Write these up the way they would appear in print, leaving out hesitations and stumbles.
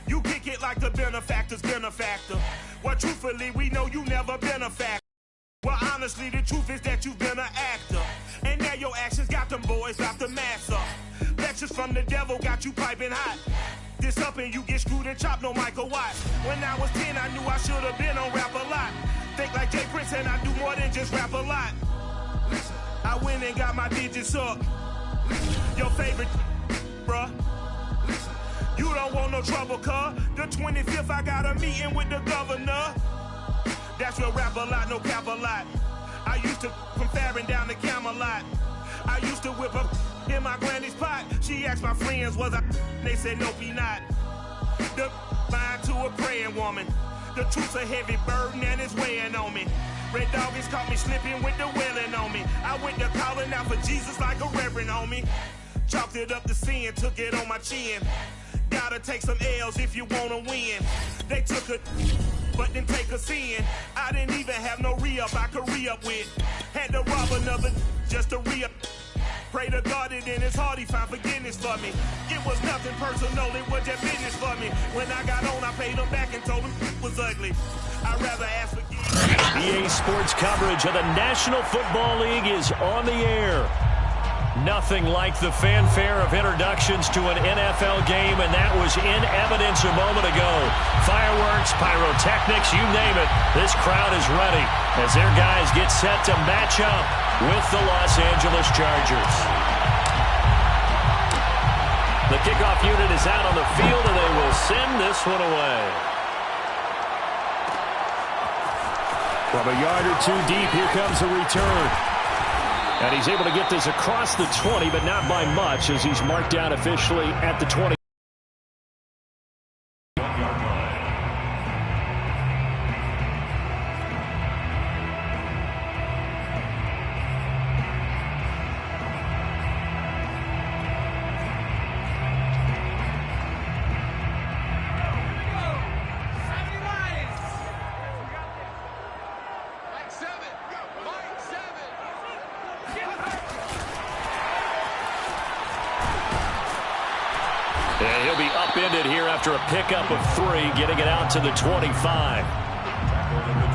You kick it like the benefactor's benefactor. Well, truthfully, we know you never been a factor. Well, honestly, the truth is that you've been an actor. And now your actions got them boys out the mass up. Lectures from the devil got you piping hot. This up and you get screwed and chopped, no Michael Watt. When I was 10, I knew I should have been on rap a lot. Think like Jay Prince and I do more than just rap a lot. I went and got my digits up. Your favorite, bruh. You don't want no trouble, cuz. The 25th, I got a meeting with the governor. That's real rap a lot, no cap a lot. I used to from Farron down to Camelot. I used to whip up in my granny's pot. She asked my friends, was I? They said, nope, he not. The line to a praying woman. The truth's a heavy burden and it's weighing on me. Red Doggies caught me slipping with the wailing on me. I went to calling out for Jesus like a reverend on me. Chalked it up to sin, took it on my chin. Gotta take some L's if you wanna win. They took a but then take us in. I didn't even have no re-up I could re-up with. Had to rob another just to re-up. Pray to God that in his heart he found forgiveness for me. It was nothing personal, it was just business for me. When I got on, I paid him back and told him it was ugly. I'd rather ask forgiveness. EA Sports coverage of the National Football League is on the air. Nothing like the fanfare of introductions to an NFL game, and that was in evidence a moment ago. Fireworks, pyrotechnics, you name it. This crowd is ready as their guys get set to match up with the Los Angeles Chargers. The kickoff unit is out on the field, and they will send this one away. From a yard or two deep, here comes the return. And he's able to get this across the 20, but not by much, as he's marked down officially at the 20. And he'll be upended here after a pickup of 3, getting it out to the 25.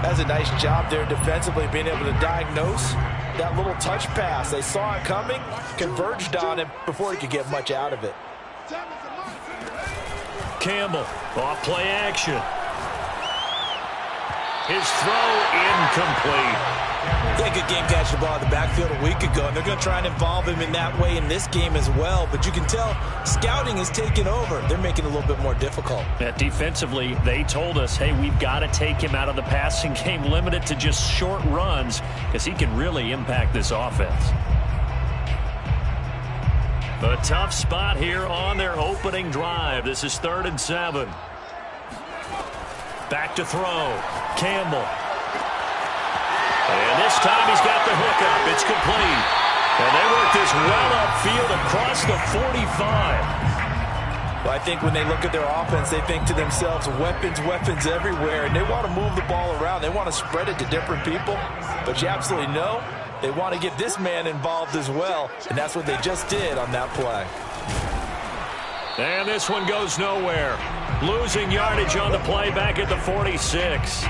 That's a nice job there defensively, being able to diagnose that little touch pass. They saw it coming, converged on it before he could get much out of it. Campbell, off play action. His throw incomplete. Yeah, good game catching the ball in the backfield a week ago, and they're going to try and involve him in that way in this game as well. But you can tell scouting is taking over. They're making it a little bit more difficult. Defensively, they told us, hey, we've got to take him out of the passing game, limited to just short runs, because he can really impact this offense. A tough spot here on their opening drive. This is 3rd and 7. Back to throw. Campbell. And this time he's got the hookup. It's complete. And they work this well upfield across the 45. Well, I think when they look at their offense, they think to themselves, weapons, weapons everywhere. And they want to move the ball around. They want to spread it to different people. But you absolutely know they want to get this man involved as well. And that's what they just did on that play. And this one goes nowhere. Losing yardage on the play back at the 46.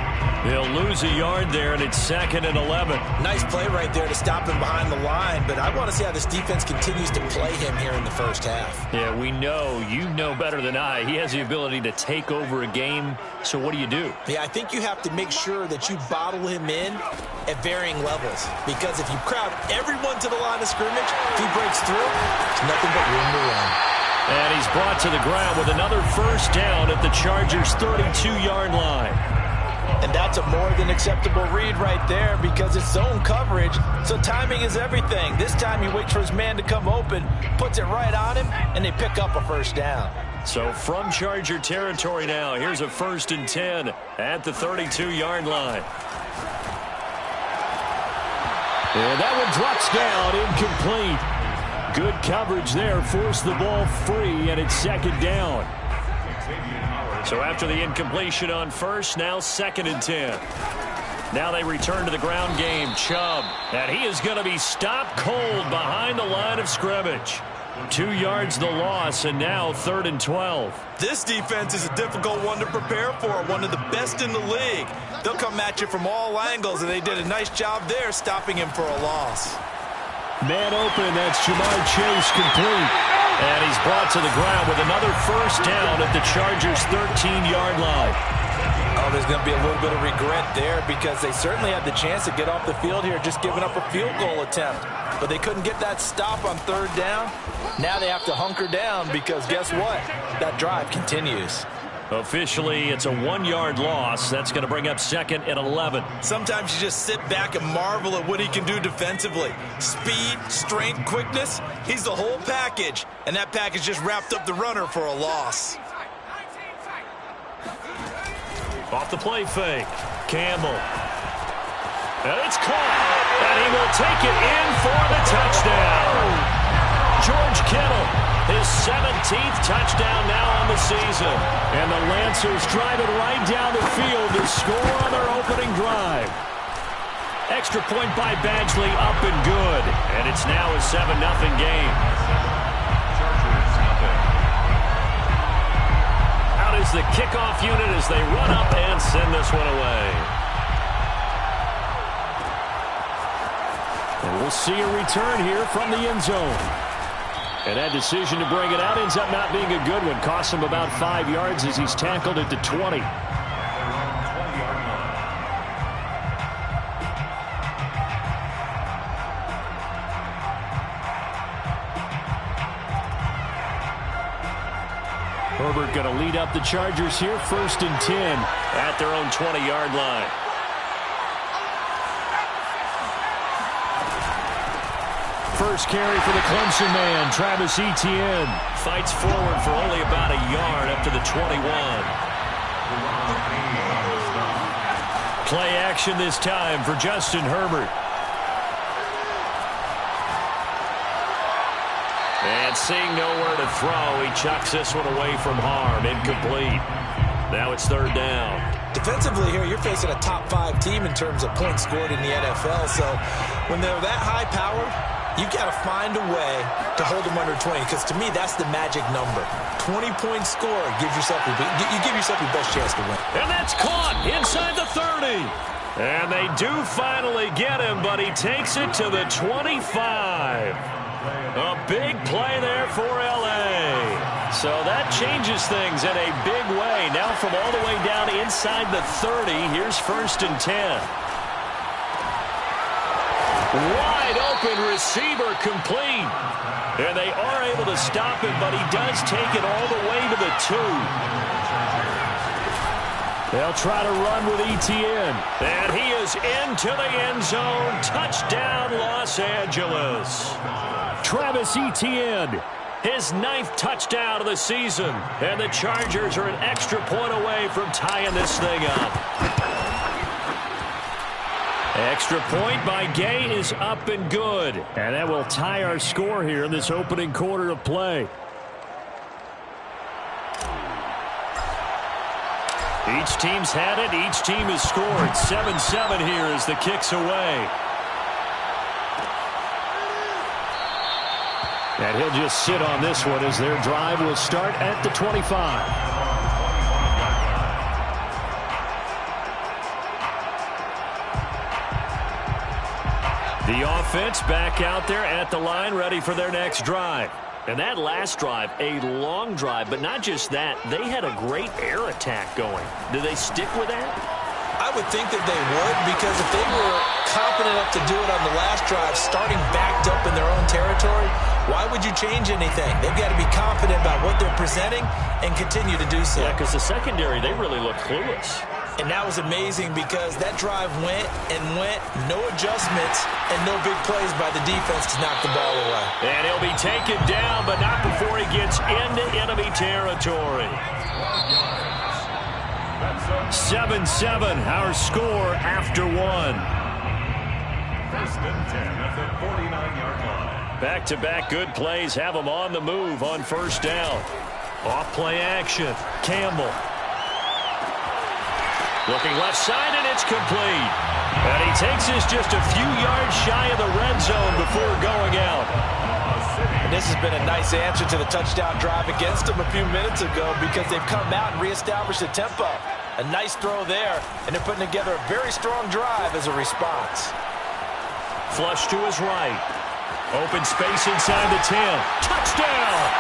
They'll lose a yard there, and it's 2nd and 11. Nice play right there to stop him behind the line, but I want to see how this defense continues to play him here in the first half. Yeah, we know. You know better than I. He has the ability to take over a game, so what do you do? Yeah, I think you have to make sure that you bottle him in at varying levels, because if you crowd everyone to the line of scrimmage, if he breaks through, there's nothing but room to run. And he's brought to the ground with another first down at the Chargers' 32-yard line. And that's a more than acceptable read right there, because it's zone coverage, so timing is everything. This time he waits for his man to come open, puts it right on him, and they pick up a first down. So from Charger territory now, here's a 1st and 10 at the 32-yard line. And that one drops down, incomplete. Good coverage there, forced the ball free, and it's 2nd down. So after the incompletion on 1st, now 2nd and 10. Now they return to the ground game. Chubb. And he is going to be stopped cold behind the line of scrimmage. 2 yards the loss, and now 3rd and 12. This defense is a difficult one to prepare for, one of the best in the league. They'll come at you from all angles, and they did a nice job there stopping him for a loss. Man open, that's Jamar Chase complete. And he's brought to the ground with another first down at the Chargers' 13-yard line. Oh, there's going to be a little bit of regret there because they certainly had the chance to get off the field here, just giving up a field goal attempt. But they couldn't get that stop on 3rd down. Now they have to hunker down because guess what? That drive continues. Officially, it's a 1-yard loss. That's going to bring up 2nd and 11. Sometimes you just sit back and marvel at what he can do defensively. Speed, strength, quickness, he's the whole package. And that package just wrapped up the runner for a loss. Off the play fake. Campbell. And it's caught. And he will take it in for the touchdown. George Kittle, his 17th touchdown now on the season. And the Lancers drive it right down the field to score on their opening drive. Extra point by Badgley, up and good. And it's now a 7-0 game. Out is the kickoff unit as they run up and send this one away. And we'll see a return here from the end zone. And that decision to bring it out ends up not being a good one. Costs him about 5 yards as he's tackled at the 20. Herbert going to lead up the Chargers here, 1st and 10 at their own 20-yard line. First carry for the Clemson man, Travis Etienne. Fights forward for only about a yard up to the 21. Play action this time for Justin Herbert. And seeing nowhere to throw, he chucks this one away from harm. Incomplete. Now it's 3rd down. Defensively here, you're facing a top 5 team in terms of points scored in the NFL. So when they're that high-powered, you've got to find a way to hold them under 20, because to me, that's the magic number. 20-point score gives yourself you give yourself your best chance to win. And that's caught inside the 30. And they do finally get him, but he takes it to the 25. A big play there for L.A. So that changes things in a big way. Now from all the way down inside the 30, here's 1st and 10. Wide open receiver complete. And they are able to stop him, but he does take it all the way to the 2. They'll try to run with Etienne. And he is into the end zone. Touchdown, Los Angeles. Travis Etienne, his 9th touchdown of the season. And the Chargers are an extra point away from tying this thing up. Extra point by Gay is up and good. And that will tie our score here in this opening quarter of play. Each team's had it. Each team has scored. 7-7 here as the kick's away. And he'll just sit on this one as their drive will start at the 25. The offense back out there at the line, ready for their next drive. And that last drive, a long drive, but not just that. They had a great air attack going. Do they stick with that? I would think that they would, because if they were confident enough to do it on the last drive, starting backed up in their own territory, why would you change anything? They've got to be confident about what they're presenting and continue to do so. Yeah, because the secondary, they really look clueless. And that was amazing because that drive went and went, no adjustments, and no big plays by the defense to knock the ball away. And he'll be taken down, but not before he gets into enemy territory. 7-7, our score after 1. 1st and 10 at the 49-yard line. Back-to-back good plays have them on the move on 1st down. Off play action, Campbell. Looking left side, and it's complete. And he takes us just a few yards shy of the red zone before going out. And this has been a nice answer to the touchdown drive against them a few minutes ago because they've come out and reestablished the tempo. A nice throw there, and they're putting together a very strong drive as a response. Flush to his right. Open space inside the 10. Touchdown!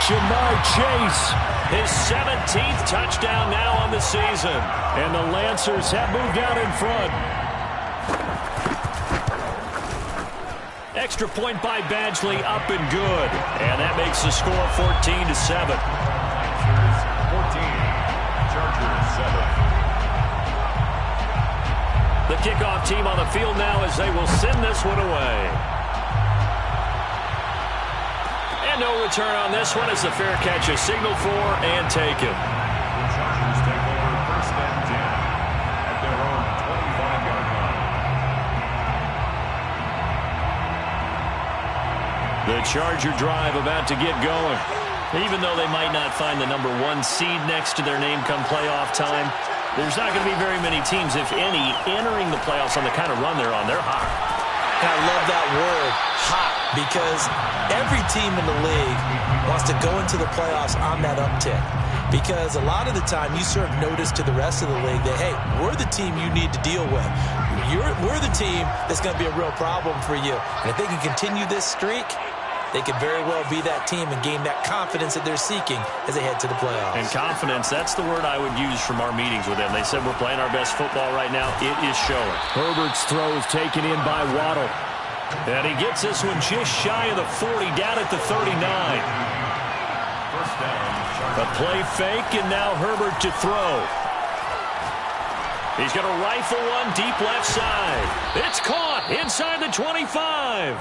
Jamar Chase. His 17th touchdown now on the season. And the Lancers have moved out in front. Extra point by Badgley, up and good. And that makes the score 14-7. Lancers 14, Chargers 7. The kickoff team on the field now as they will send this one away. And no return on this one as the fair catch is signaled for and taken. The Chargers take over first and 10 at their own 25-yard line. The Charger drive about to get going. Even though they might not find the number 1 seed next to their name come playoff time, there's not going to be very many teams, if any, entering the playoffs on the kind of run they're on. They're hot. And I love that word, hot, because every team in the league wants to go into the playoffs on that uptick. Because a lot of the time you serve notice to the rest of the league that, hey, we're the team you need to deal with. We're the team that's going to be a real problem for you. And if they can continue this streak, they could very well be that team and gain that confidence that they're seeking as they head to the playoffs. And confidence, that's the word I would use from our meetings with them. They said we're playing our best football right now. It is showing. Herbert's throw is taken in by Waddle. And he gets this one just shy of the 40, down at the 39. First down, A play fake, and now Herbert to throw. He's going to rifle one deep left side. It's caught inside the 25.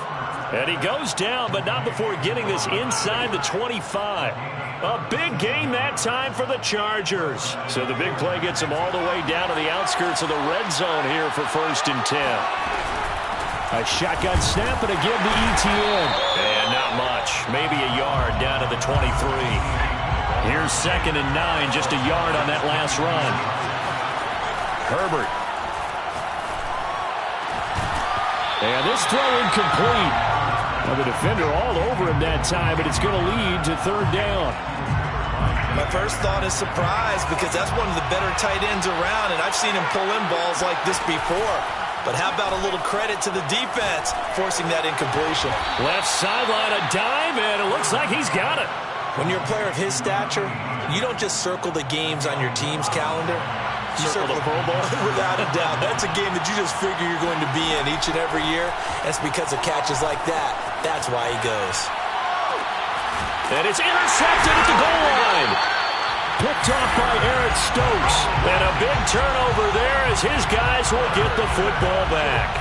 And he goes down, but not before getting this inside the 25. A big gain that time for the Chargers. So the big play gets them all the way down to the outskirts of the red zone here for first and 10. A shotgun snap and a give to ETN. And not much. Maybe a yard down to the 23. Here's second and 9, just a yard on that last run. Herbert. And this throw incomplete. Well, the defender all over him that time, but it's going to lead to third down. My first thought is surprise because that's one of the better tight ends around, and I've seen him pull in balls like this before. But how about a little credit to the defense forcing that incompletion? Left sideline, a dive, and it looks like he's got it. When you're a player of his stature, you don't just circle the games on your team's calendar. You circle the Pro Bowl? Without a doubt. That's a game that you just figure you're going to be in each and every year. That's because of catches like that. That's why he goes. And it's intercepted at the goal line. Picked off by Eric Stokes. And a big turnover there as his guys will get the football back.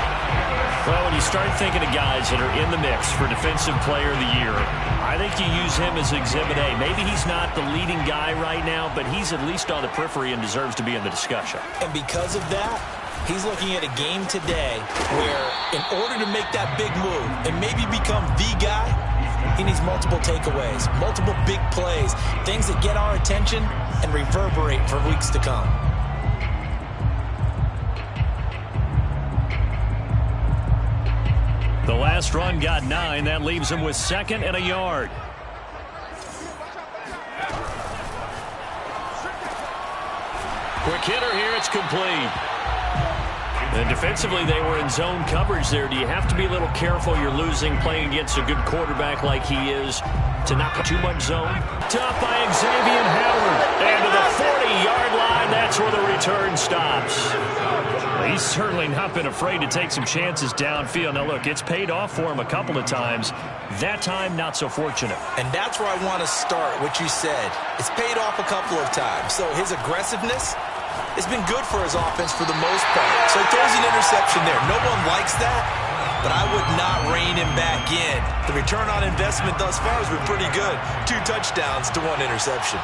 Well, when you start thinking of guys that are in the mix for Defensive Player of the Year, I think you use him as Exhibit A. Maybe he's not the leading guy right now, but he's at least on the periphery and deserves to be in the discussion. And because of that, he's looking at a game today where in order to make that big move and maybe become the guy, he needs multiple takeaways, multiple big plays, things that get our attention and reverberate for weeks to come. The last run got 9. That leaves him with second and a yard. Quick hitter here. It's complete. And defensively, they were in zone coverage there. Do you have to be a little careful? You're losing playing against a good quarterback like he is to not put too much zone. Top by Xavier Howard. And to the 40-yard line, that's where the return stops. He's certainly not been afraid to take some chances downfield. Now, look, it's paid off for him a couple of times. That time, not so fortunate. And that's where I want to start, what you said. It's paid off a couple of times. So his aggressiveness has been good for his offense for the most part. So he throws an interception there. No one likes that, but I would not rein him back in. The return on investment thus far has been pretty good. 2 touchdowns to 1 interception.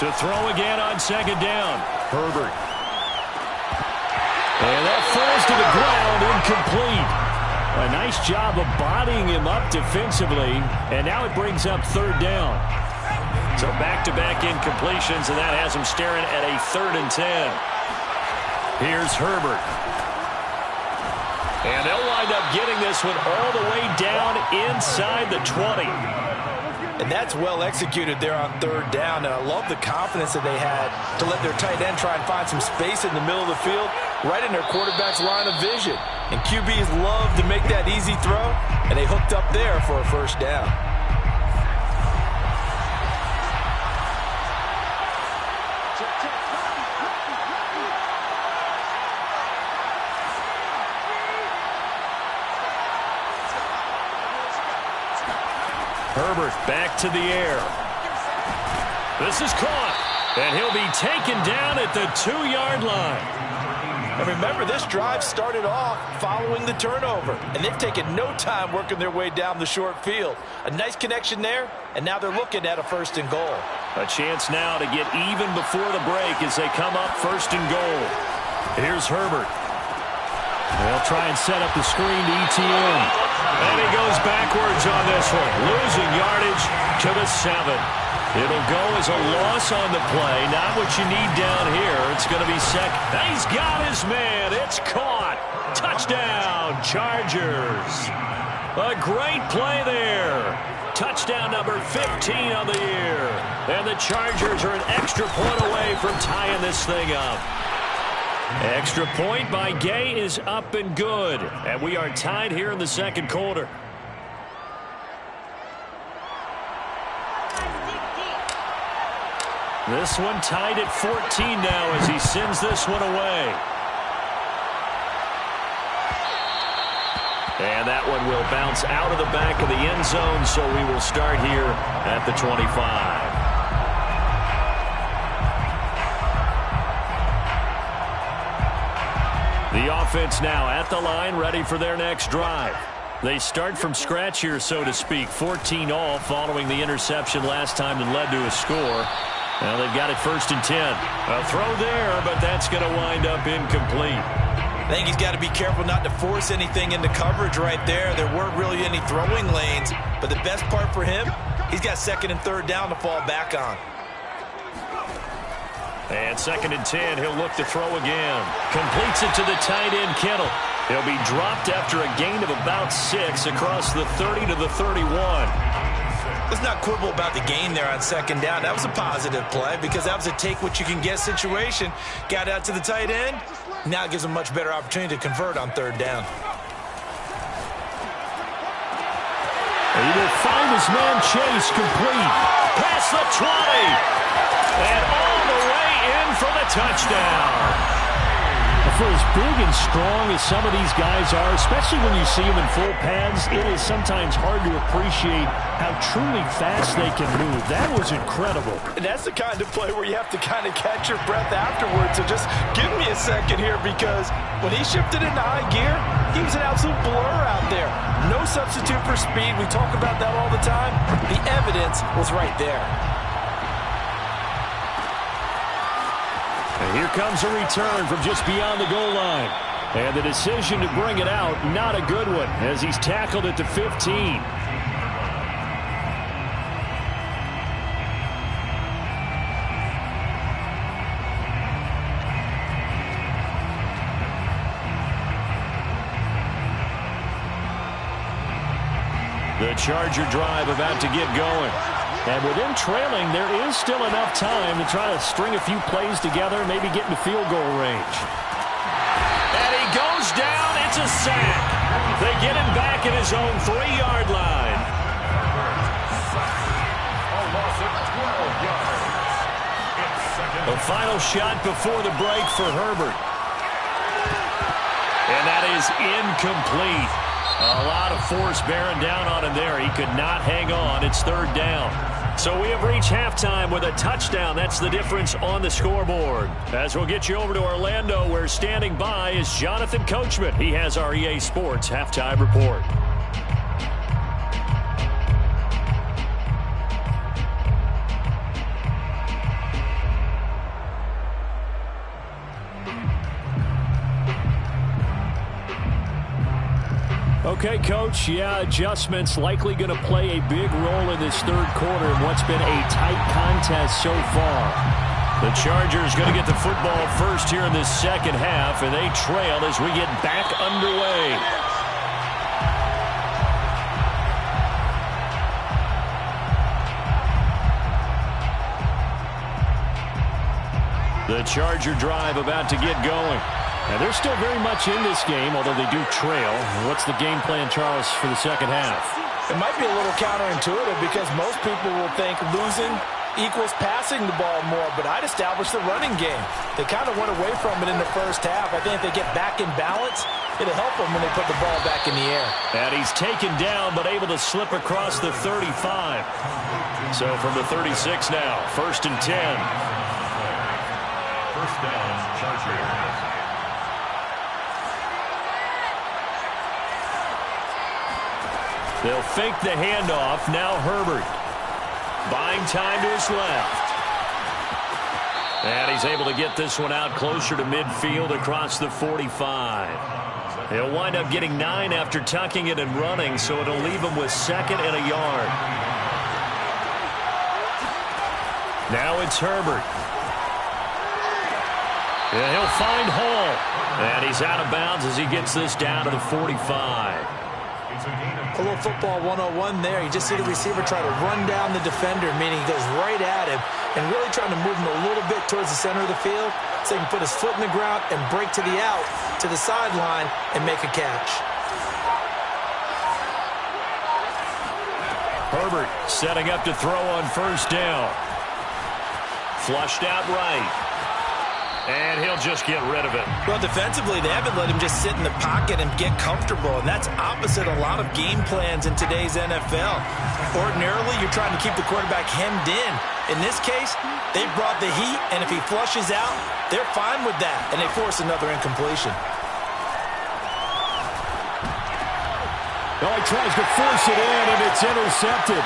To throw again on second down, Herbert. And that falls to the ground, incomplete. A nice job of bodying him up defensively, and now it brings up third down. So back-to-back incompletions, and that has him staring at a 3rd and 10. Here's Herbert. And they'll wind up getting this one all the way down inside the 20. And that's well executed there on third down. And I love the confidence that they had to let their tight end try and find some space in the middle of the field, right in their quarterback's line of vision. And QBs love to make that easy throw, and they hooked up there for a first down. Herbert back to the air. This is caught, and he'll be taken down at the 2-yard line. And remember, this drive started off following the turnover, and they've taken no time working their way down the short field. A nice connection there, and now they're looking at a 1st and goal. A chance now to get even before the break as they come up 1st and goal. Here's Herbert. They'll try and set up the screen to ETN. And he goes backwards on this one, losing yardage to the 7. It'll go as a loss on the play. Not what you need down here. It's going to be second. He's got his man. It's caught. Touchdown, Chargers. A great play there. Touchdown number 15 on the year. And the Chargers are an extra point away from tying this thing up. Extra point by Gay is up and good. And we are tied here in the second quarter. This one tied at 14 now as he sends this one away. And that one will bounce out of the back of the end zone, so we will start here at the 25. The offense now at the line, ready for their next drive. They start from scratch here, so to speak. 14 all following the interception last time that led to a score. Now they've got it 1st and 10. A throw there, but that's going to wind up incomplete. I think he's got to be careful not to force anything into coverage right there. There weren't really any throwing lanes, but the best part for him, he's got 2nd and 3rd down to fall back on. And 2nd and 10, he'll look to throw again. Completes it to the tight end, Kittle. He'll be dropped after a gain of about 6 across the 30 to the 31. Let's not quibble about the gain there on 2nd down. That was a positive play because that was a take-what-you-can-get situation. Got out to the tight end. Now it gives him a much better opportunity to convert on 3rd down. He will find his man Chase complete. Past the 20. And all the way in for the touchdown. For as big and strong as some of these guys are, especially when you see them in full pads, it is sometimes hard to appreciate how truly fast they can move. That was incredible. And that's the kind of play where you have to kind of catch your breath afterwards. So just give me a second here, because when he shifted into high gear, he was an absolute blur out there. No substitute for speed. We talk about that all the time. The evidence was right there. And here comes a return from just beyond the goal line. And the decision to bring it out, not a good one, as he's tackled at the 15. The Charger drive about to get going. And with them trailing, there is still enough time to try to string a few plays together, maybe get into field goal range. And he goes down. It's a sack. They get him back at his own 3-yard line. The final shot before the break for Herbert. And that is incomplete. A lot of force bearing down on him there. He could not hang on. It's 3rd down. So we have reached halftime with a touchdown. That's the difference on the scoreboard. As we'll get you over to Orlando, where standing by is Jonathan Coachman. He has our EA Sports halftime report. Okay, Coach, adjustments likely going to play a big role in this 3rd quarter in what's been a tight contest so far. The Chargers going to get the football first here in this second half, and they trail as we get back underway. The Charger drive about to get going. Now, they're still very much in this game, although they do trail. What's the game plan, Charles, for the second half? It might be a little counterintuitive because most people will think losing equals passing the ball more, but I'd establish the running game. They kind of went away from it in the first half. I think if they get back in balance, it'll help them when they put the ball back in the air. And he's taken down, but able to slip across the 35. So from the 36 now, 1st and 10. First down, Chargers. They'll fake the handoff. Now Herbert. Buying time to his left. And he's able to get this one out closer to midfield across the 45. He'll wind up getting 9 after tucking it and running, so it'll leave him with 2nd and a yard. Now it's Herbert. And he'll find Hall. And he's out of bounds as he gets this down to the 45. A little football 101 there. You just see the receiver try to run down the defender, meaning he goes right at him and really trying to move him a little bit towards the center of the field so he can put his foot in the ground and break to the out, to the sideline, and make a catch. Herbert setting up to throw on 1st down. Flushed out right. And he'll just get rid of it. Well, defensively, they haven't let him just sit in the pocket and get comfortable, and that's opposite a lot of game plans in today's NFL. Ordinarily, you're trying to keep the quarterback hemmed in. In this case, they brought the heat, and if he flushes out, they're fine with that, and they force another incompletion. Oh, he tries to force it in, and it's intercepted.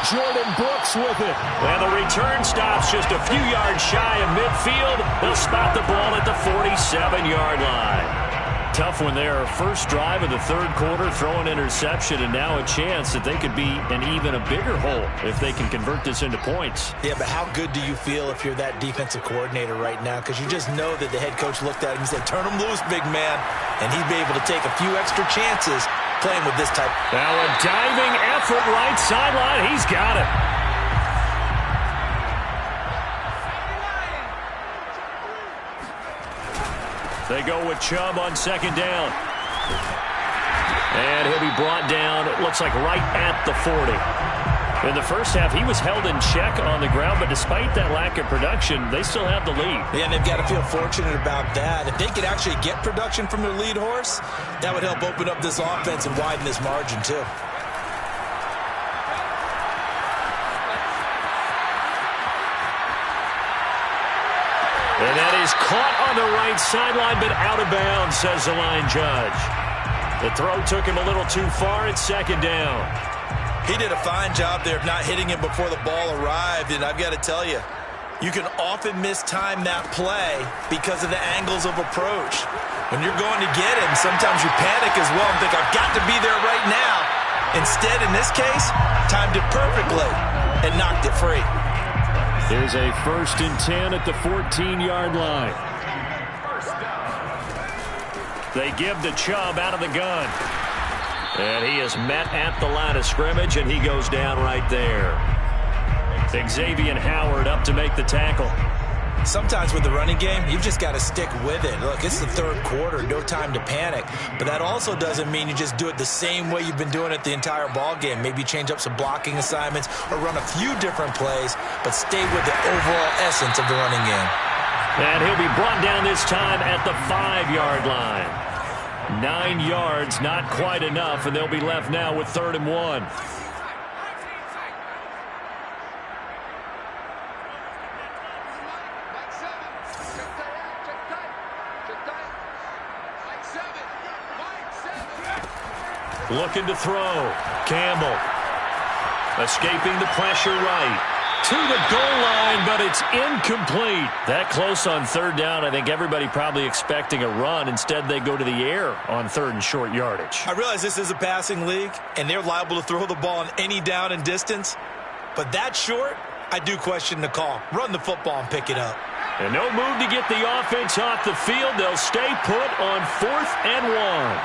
Jordan Brooks with it. And the return stops just a few yards shy of midfield. They'll spot the ball at the 47-yard line. Tough one there. First drive of the 3rd quarter, throw an interception, and now a chance that they could be in even a bigger hole if they can convert this into points. Yeah, but how good do you feel if you're that defensive coordinator right now? Because you just know that the head coach looked at him and said, turn him loose, big man. And he'd be able to take a few extra chances playing with this type. Now a diving effort right sideline. He's got it. They go with Chubb on 2nd down. And he'll be brought down, it looks like right at the 40. In the first half, he was held in check on the ground, but despite that lack of production, they still have the lead. Yeah, and they've got to feel fortunate about that. If they could actually get production from their lead horse, that would help open up this offense and widen this margin, too. And that is caught on the right sideline, but out of bounds, says the line judge. The throw took him a little too far. It's 2nd down. He did a fine job there of not hitting him before the ball arrived, and I've got to tell you, you can often mistime that play because of the angles of approach. When you're going to get him, sometimes you panic as well and think, I've got to be there right now. Instead, in this case, timed it perfectly and knocked it free. Here's a 1st and 10 at the 14-yard line. They give to Chubb out of the gun. And he is met at the line of scrimmage, and he goes down right there. Xavier Howard up to make the tackle. Sometimes with the running game, you've just got to stick with it. Look, it's the 3rd quarter, no time to panic. But that also doesn't mean you just do it the same way you've been doing it the entire ball game. Maybe change up some blocking assignments or run a few different plays, but stay with the overall essence of the running game. And he'll be brought down this time at the 5-yard line. 9 yards, not quite enough, and they'll be left now with 3rd and 1. Looking to throw. Campbell. Escaping the pressure right. To the goal line, but it's incomplete. That close on 3rd down, I think everybody probably expecting a run. Instead, they go to the air on 3rd and short yardage. I realize this is a passing league, and they're liable to throw the ball on any down and distance. But that short, I do question the call. Run the football and pick it up. And no move to get the offense off the field. They'll stay put on 4th and 1.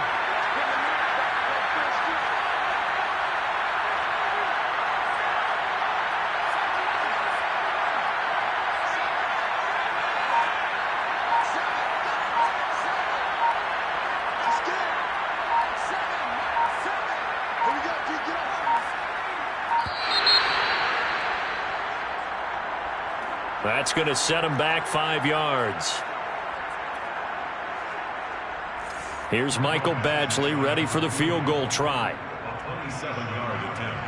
That's going to set him back 5 yards. Here's Michael Badgley ready for the field goal try. 27-yard attempt.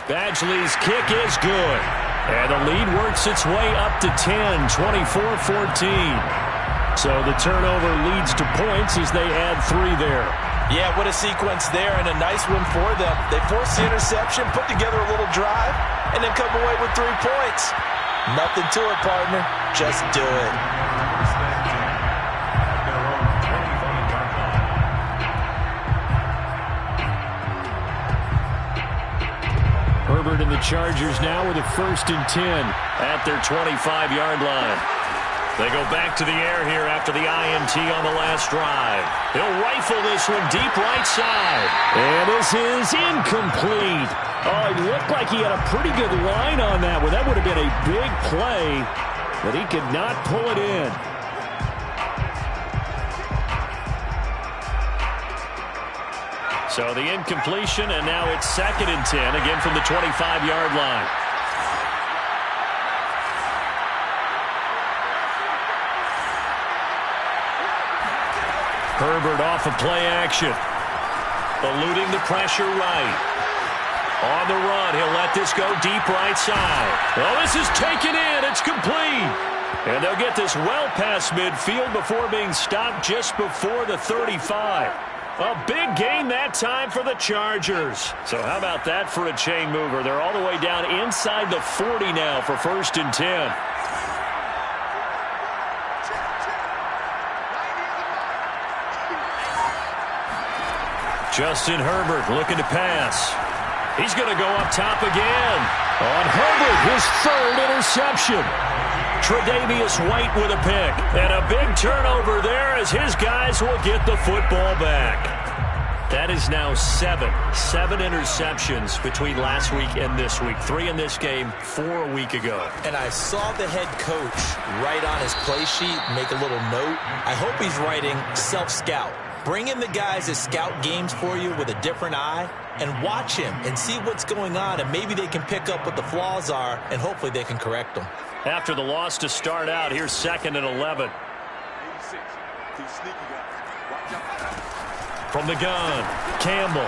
Badgley's kick is good. And the lead works its way up to 10, 24-14. So the turnover leads to points as they add 3 there. Yeah, what a sequence there, and a nice one for them. They force the interception, put together a little drive, and then come away with 3 points. Nothing to it, partner. Just do it. First and 10 at their own 25-yard line. Herbert and the Chargers now with a 1st and 10 at their 25-yard line. They go back to the air here after the INT on the last drive. He'll rifle this one deep right side. And this is incomplete. Oh, it looked like he had a pretty good line on that one. That would have been a big play, but he could not pull it in. So the incompletion, and now it's 2nd and 10, again from the 25-yard line. Herbert off of play action. Eluding the pressure right. On the run, he'll let this go deep right side. Well, this is taken in. It's complete. And they'll get this well past midfield before being stopped just before the 35. A big gain that time for the Chargers. So how about that for a chain mover? They're all the way down inside the 40 now for 1st and 10. Justin Herbert looking to pass. He's going to go up top again. On Herbert, his 3rd interception. Tre'Davious White with a pick. And a big turnover there as his guys will get the football back. That is now 7 interceptions between last week and this week. 3 in this game, 4 a week ago. And I saw the head coach write on his play sheet, make a little note. I hope he's writing self-scout. Bring in the guys that scout games for you with a different eye and watch him and see what's going on, and maybe they can pick up what the flaws are, and hopefully they can correct them. After the loss to start out, here's 2nd and 11. From the gun, Campbell.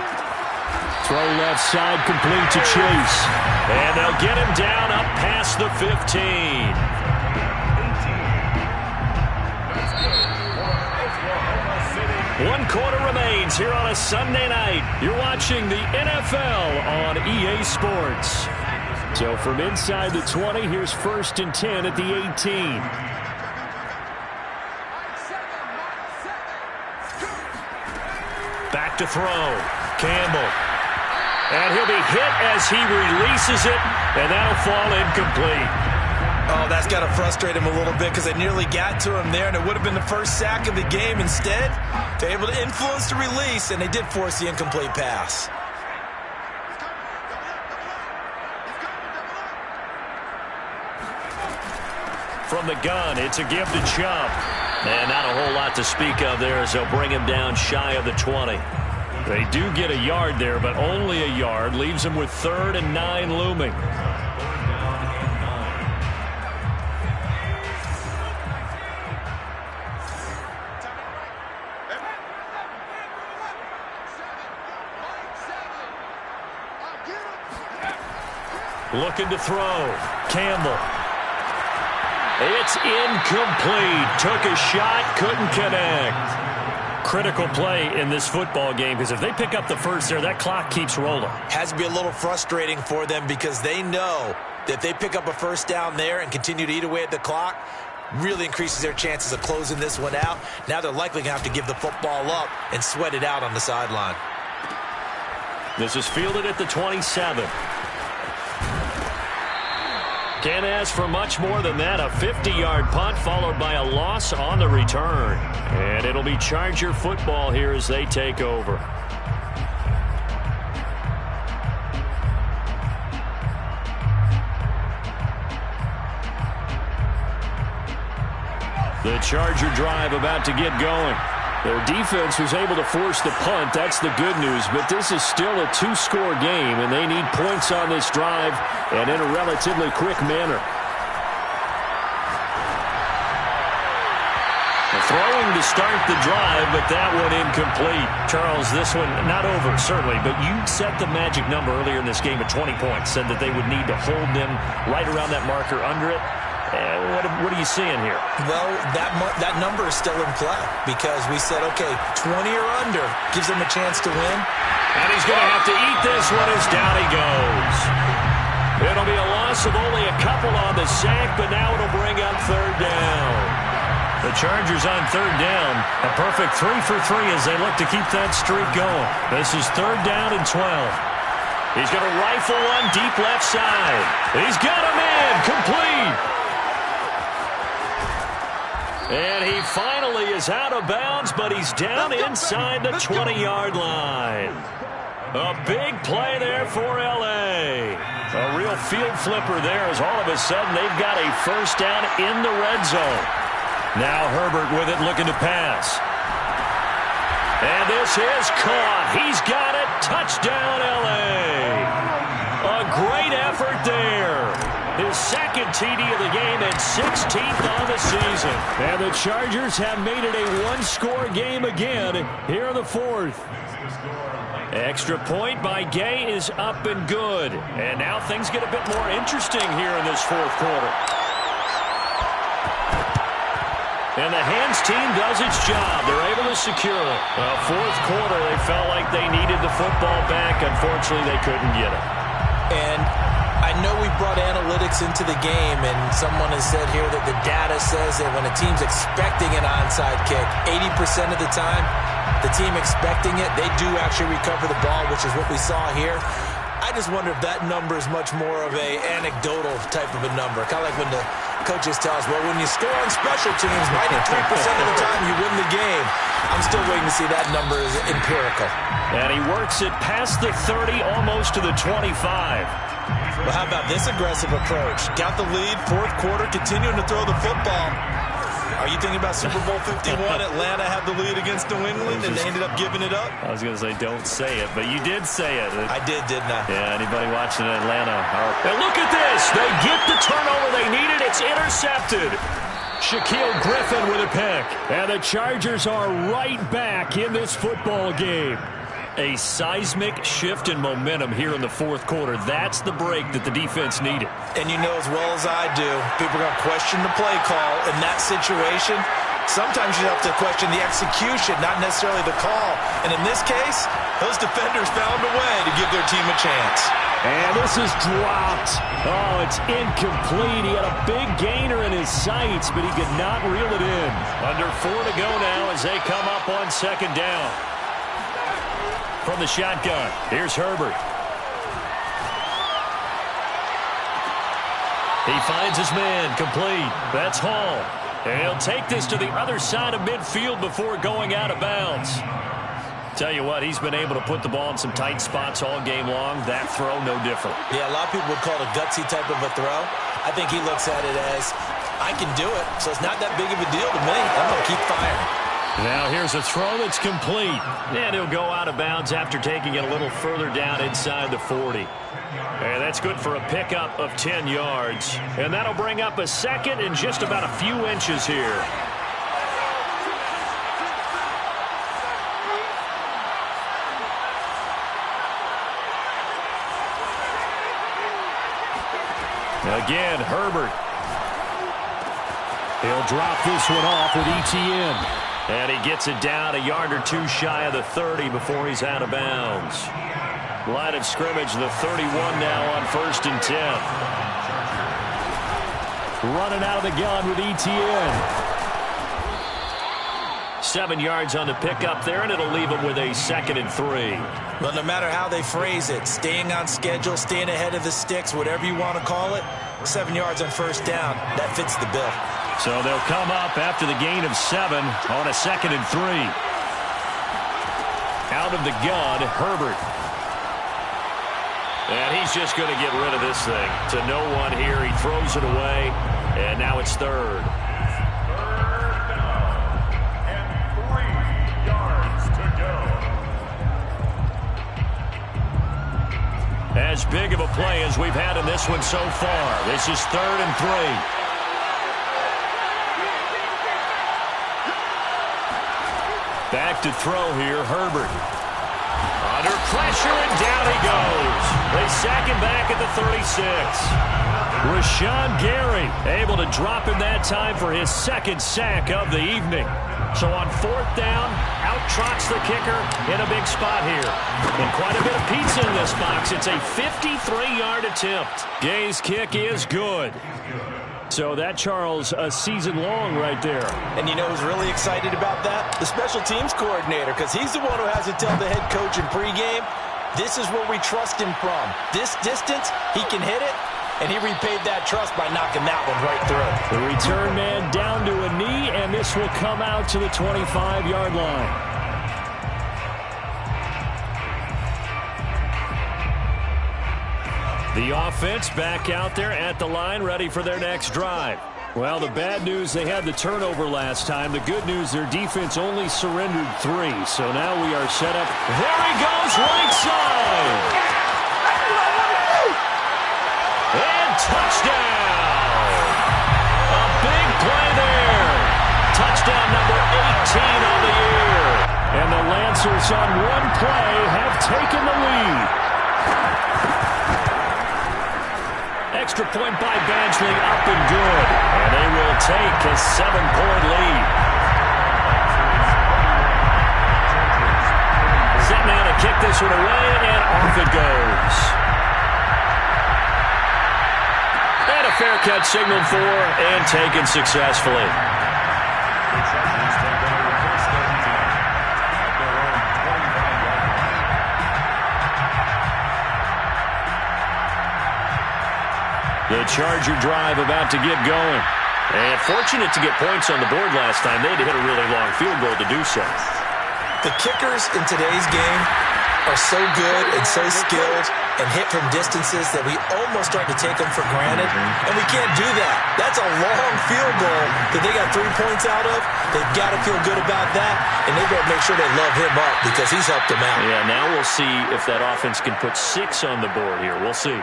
Throw left side, complete to Chase. And they'll get him down up past the 15. 1 quarter remains here on a Sunday night. You're watching the NFL on EA Sports. So from inside the 20, here's 1st and 10 at the 18. Back to throw. Campbell. And he'll be hit as he releases it, and that'll fall incomplete. Oh, that's got to frustrate him a little bit because they nearly got to him there, and it would have been the first sack of the game. Instead, they're able to influence the release, and they did force the incomplete pass. From the gun, it's a give to Chubb. And not a whole lot to speak of there as they'll bring him down shy of the 20. They do get a yard there, but only a yard. Leaves them with 3rd and 9 looming. Looking to throw. Campbell. It's incomplete. Took a shot, couldn't connect. Critical play in this football game because if they pick up the first there, that clock keeps rolling. Has to be a little frustrating for them because they know that if they pick up a first down there and continue to eat away at the clock, really increases their chances of closing this one out. Now they're likely going to have to give the football up and sweat it out on the sideline. This is fielded at the 27. Can't ask for much more than that. A 50-yard punt followed by a loss on the return. And it'll be Charger football here as they take over. The Charger drive about to get going. Their defense was able to force the punt. That's the good news. But this is still a two-score game, and they need points on this drive and in a relatively quick manner. Throwing to start the drive, but that one incomplete. Charles, this one not over, certainly, but you set the magic number earlier in this game at 20 points, said that they would need to hold them right around that marker under it. What are you seeing here? Well, that number is still in play because we said, okay, 20 or under gives them a chance to win. And he's going to have to eat this one as down he goes. It'll be a loss of only a couple on the sack, but now it'll bring up third down. The Chargers on third down. A perfect 3 for 3 as they look to keep that streak going. This is third down and 12. He's going to rifle one deep left side. He's got him in. Complete. And he finally is out of bounds, but he's down inside the 20-yard line. A big play there for L.A. A real field flipper there as all of a sudden they've got a first down in the red zone. Now Herbert with it looking to pass. And this is caught. He's got it. Touchdown, L.A. A great effort there. His second TD of the game and 16th on the season. And the Chargers have made it a one-score game again here in the fourth. Extra point by Gay is up and good. And now things get a bit more interesting here in this fourth quarter. And the hands team does its job. They're able to secure it. Well, fourth quarter, they felt like they needed the football back. Unfortunately, they couldn't get it. And I know we brought analytics into the game, and someone has said here that the data says that when a team's expecting an onside kick, 80% of the time, the team expecting it, they do actually recover the ball, which is what we saw here. I just wonder if that number is much more of a anecdotal type of a number. Kind of like when the coaches tell us, well, when you score on special teams, 93% of the time you win the game. I'm still waiting to see that number is empirical. And he works it past the 30, almost to the 25. Well, how about this aggressive approach? Got the lead, fourth quarter, continuing to throw the football. Are you thinking about Super Bowl 51? Atlanta had the lead against New England, and they ended up giving it up? I was going to say, don't say it, but you did say it. I did, didn't I? Yeah, anybody watching Atlanta? And look at this. They get the turnover they needed. It's intercepted. Shaquille Griffin with a pick. And the Chargers are right back in this football game. A seismic shift in momentum here in the fourth quarter. That's the break that the defense needed. And you know as well as I do, people are going to question the play call in that situation. Sometimes you have to question the execution, not necessarily the call. And in this case, those defenders found a way to give their team a chance. And this is dropped. Oh, it's incomplete. He had a big gainer in his sights, but he could not reel it in. Under 4 to go now as they come up on second down. From the shotgun, here's Herbert. He finds his man, complete. That's Hall. And he'll take this to the other side of midfield before going out of bounds. Tell you what, he's been able to put the ball in some tight spots all game long. That throw, no different. Yeah, a lot of people would call it a gutsy type of a throw. I think he looks at it as, I can do it, so it's not that big of a deal to me. I'm going to keep firing. Now here's a throw that's complete. And he'll go out of bounds after taking it a little further down inside the 40. And that's good for a pickup of 10 yards. And that'll bring up a second and just about a few inches here. Again, Herbert. He'll drop this one off with ETN. And he gets it down a yard or two shy of the 30 before he's out of bounds. Line of scrimmage, the 31 now on 1st and 10. Running out of the gun with ETN. 7 yards on the pickup there, and it'll leave them with a 2nd and 3. Well, no matter how they phrase it, staying on schedule, staying ahead of the sticks, whatever you want to call it, 7 yards on first down, that fits the bill. So they'll come up after the gain of 7 on a 2nd and 3. Out of the gun, Herbert. And he's just going to get rid of this thing. To no one here. He throws it away, and now it's 3rd. 3rd down and 3 yards to go. As big of a play as we've had in this one so far. This is 3rd and 3. Back to throw here, Herbert. Under pressure, and down he goes. They sack him back at the 36. Rashawn Gary able to drop him that time for his 2nd sack of the evening. So on 4th down, out trots the kicker in a big spot here. And quite a bit of pizza in this box. It's a 53-yard attempt. Gay's kick is good. So that, Charles, a season long right there. And you know who's really excited about that? The special teams coordinator, because he's the one who has to tell the head coach in pregame, this is where we trust him from. This distance, he can hit it, and he repaid that trust by knocking that one right through. The return man down to a knee, and this will come out to the 25-yard line. The offense back out there at the line, ready for their next drive. Well, the bad news, they had the turnover last time. The good news, their defense only surrendered 3. So now we are set up. There he goes, right side. And touchdown. A big play there. Touchdown number 18 on the year. And the Lancers on one play have taken the lead. Extra point by Badgley, up and good. And they will take a 7-point lead. Set now to kick this one away, and off it goes. And a fair catch signaled for and taken successfully. The Charger drive about to get going. And fortunate to get points on the board last time. They had to hit a really long field goal to do so. The kickers in today's game are so good and so skilled and hit from distances that we almost start to take them for granted. And we can't do that. That's a long field goal that they got 3 points out of. They've got to feel good about that. And they've got to make sure they love him up because he's helped them out. Yeah, now we'll see if that offense can put 6 on the board here. We'll see.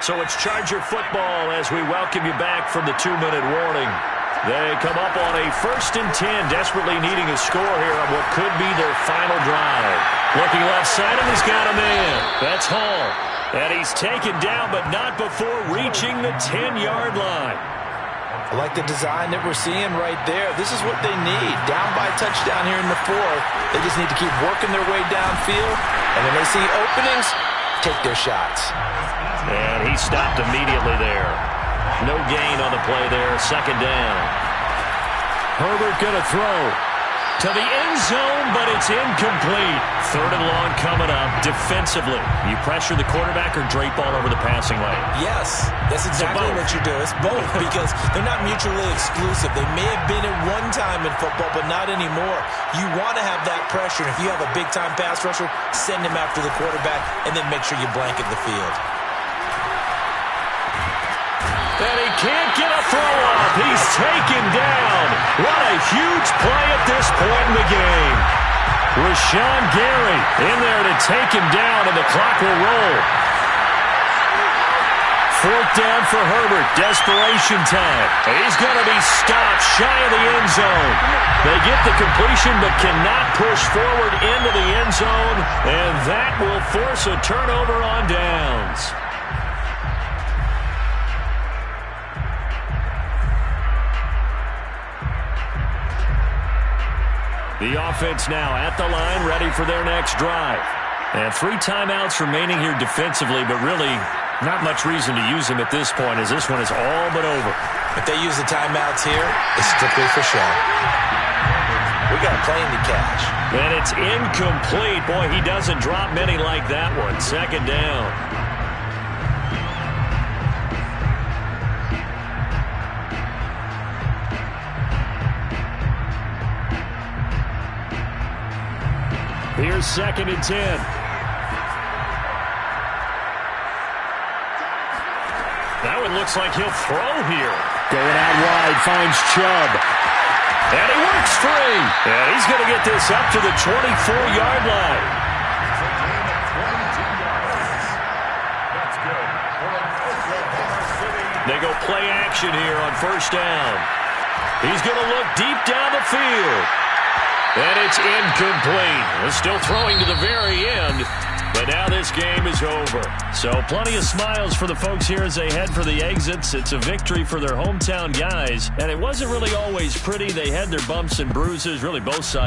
So it's Charger football as we welcome you back from the 2-minute warning. They come up on a 1st and 10, desperately needing a score here on what could be their final drive. Looking left side, and he's got a man. That's Hall. And he's taken down, but not before reaching the 10-yard line. I like the design that we're seeing right there. This is what they need. Down by touchdown here in the 4th. They just need to keep working their way downfield. And when they see openings, take their shots. And he stopped immediately there. No gain on the play there. 2nd down. Herbert going to throw to the end zone, but it's incomplete. 3rd and long coming up defensively. You pressure the quarterback or drape all over the passing lane? Yes, that's exactly what you do. It's both because they're not mutually exclusive. They may have been at one time in football, but not anymore. You want to have that pressure. If you have a big-time pass rusher, send him after the quarterback, and then make sure you blanket the field. And he can't get a throw up. He's taken down. What a huge play at this point in the game. Rashawn Gary in there to take him down, and the clock will roll. 4th down for Herbert. Desperation time. He's going to be stopped shy of the end zone. They get the completion but cannot push forward into the end zone, and that will force a turnover on downs. The offense now at the line, ready for their next drive. And 3 timeouts remaining here defensively, but really Not much reason to use him at this point, as this one is all but over. If they use the timeouts here, it's strictly for show. We got a plane to catch. And it's incomplete. Boy, he doesn't drop many like that one. Second down. Here's 2nd and 10. That one looks like he'll throw here. Going out wide, finds Chubb. And he works free. And he's going to get this up to the 24-yard line. They go play action here on 1st down. He's going to look deep down the field. And it's incomplete. We're still throwing to the very end. But now this game is over. So plenty of smiles for the folks here as they head for the exits. It's a victory for their hometown guys. And it wasn't really always pretty. They had their bumps and bruises, really both sides.